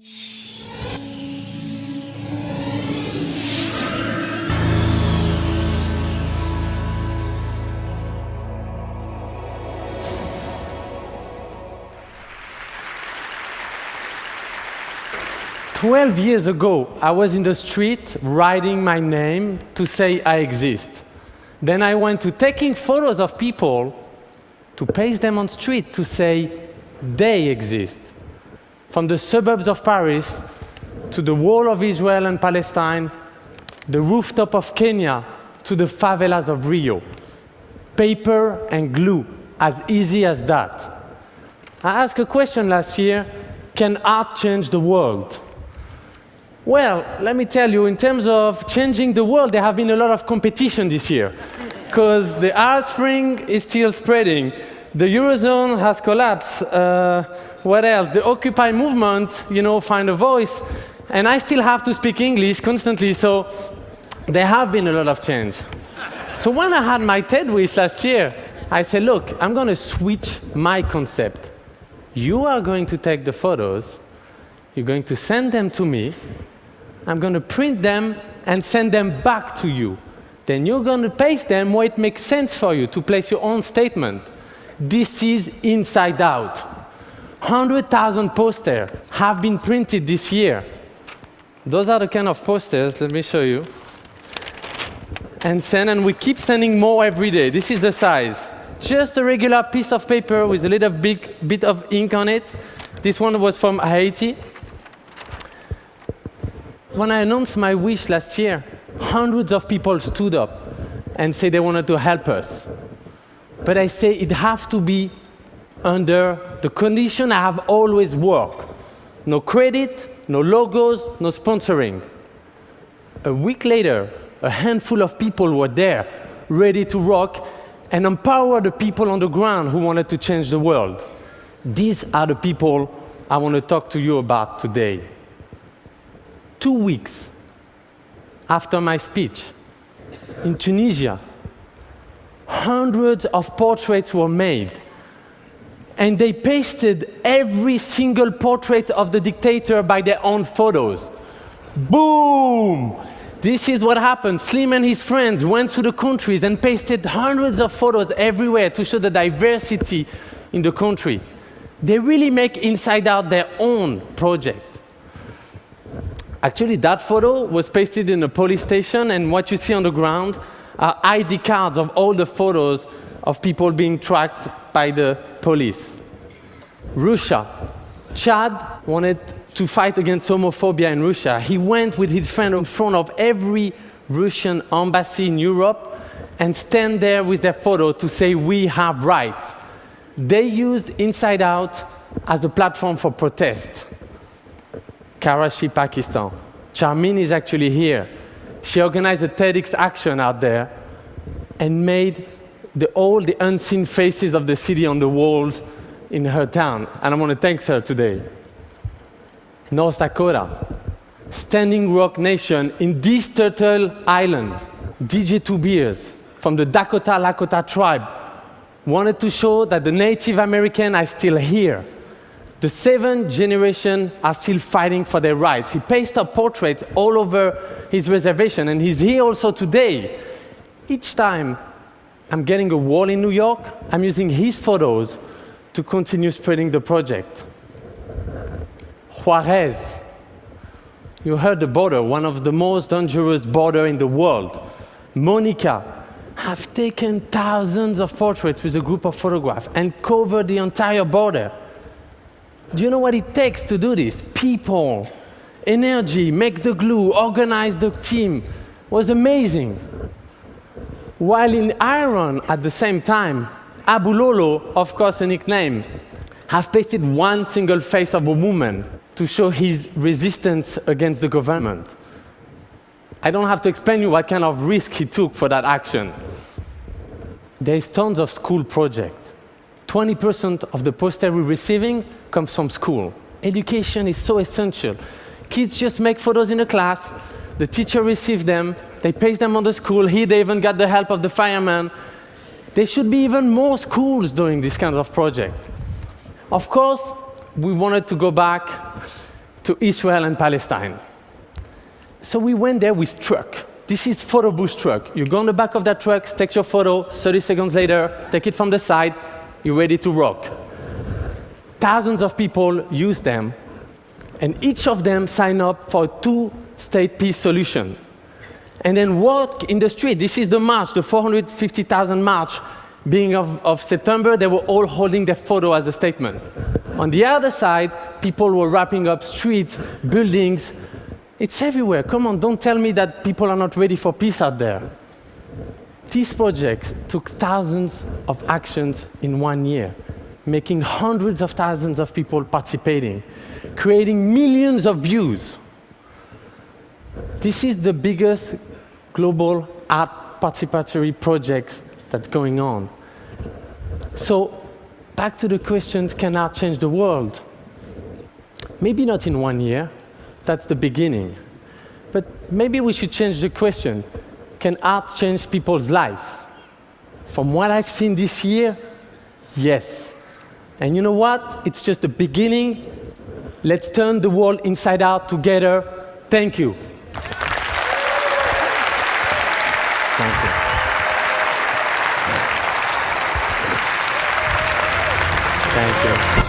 12 years ago, I was in the street writing my name to say I exist. Then I went to taking photos of people to paste them on street to say they exist. From the suburbs of Paris to the wall of Israel and Palestine, the rooftop of Kenya to the favelas of Rio. Paper and glue, as easy as that. I asked a question last year, can art change the world? Well, let me tell you, in terms of changing the world, there have been a lot of competition this year, because the Arab Spring is still spreading. The Eurozone has collapsed. What else? The Occupy movement, find a voice. And I still have to speak English constantly, so there have been a lot of change. So when I had my TED Wish last year, I said, look, I'm going to switch my concept. You are going to take the photos, you're going to send them to me, I'm going to print them and send them back to you. Then you're going to paste them where it makes sense for you to place your own statement. This is Inside Out. 100,000 posters have been printed this year. Those are the kind of posters, let me show you. And we keep sending more every day. This is the size. Just a regular piece of paper with a little bit of ink on it. This one was from Haiti. When I announced my wish last year, hundreds of people stood up and said they wanted to help us. But I say it has to be under the condition I have always worked. No credit, no logos, no sponsoring. A week later, a handful of people were there, ready to rock and empower the people on the ground who wanted to change the world. These are the people I want to talk to you about today. 2 weeks after my speech, in Tunisia, hundreds of portraits were made. And they pasted every single portrait of the dictator by their own photos. Boom! This is what happened. Slim and his friends went to the countries and pasted hundreds of photos everywhere to show the diversity in the country. They really make Inside Out their own project. Actually, that photo was pasted in a police station, and what you see on the ground are ID cards of all the photos of people being tracked by the police. Russia. Chad wanted to fight against homophobia in Russia. He went with his friend in front of every Russian embassy in Europe and stand there with their photo to say, we have rights. They used Inside Out as a platform for protest. Karachi, Pakistan. Charmin is actually here. She organized a TEDx action out there and made all the unseen faces of the city on the walls in her town. And I want to thank her today. North Dakota. Standing Rock Nation in this Turtle Island. DJ Two Beers from the Dakota Lakota tribe wanted to show that the Native American are still here. The 7th generation are still fighting for their rights. He pasted up portraits all over his reservation, and he's here also today. Each time I'm getting a wall in New York, I'm using his photos to continue spreading the project. Juarez. You heard the border, one of the most dangerous borders in the world. Monica have taken thousands of portraits with a group of photographers and covered the entire border. Do you know what it takes to do this? People, energy, make the glue, organize the team. It was amazing. While in Iran, at the same time, Abu Lolo, of course a nickname, have pasted one single face of a woman to show his resistance against the government. I don't have to explain you what kind of risk he took for that action. There's tons of school projects. 20% of the poster we're receiving comes from school. Education is so essential. Kids just make photos in a class, the teacher receives them, they paste them on the school, here they even got the help of the fireman. There should be even more schools doing this kind of project. Of course, we wanted to go back to Israel and Palestine. So we went there with truck. This is photo booth truck. You go on the back of that truck, take your photo, 30 seconds later, take it from the side, you're ready to rock. Thousands of people use them, and each of them sign up for a two-state peace solution. And then walk in the street. This is the march, the 450,000 march. Beginning of September, they were all holding their photo as a statement. On the other side, people were wrapping up streets, buildings. It's everywhere. Come on, don't tell me that people are not ready for peace out there. These projects took thousands of actions in 1 year, making hundreds of thousands of people participating, creating millions of views. This is the biggest global art participatory project that's going on. So, back to the questions, can art change the world? Maybe not in 1 year, that's the beginning. But maybe we should change the question, can art change people's life? From what I've seen this year, yes. And you know what? It's just the beginning. Let's turn the world inside out together. Thank you. Thank you. Thank you.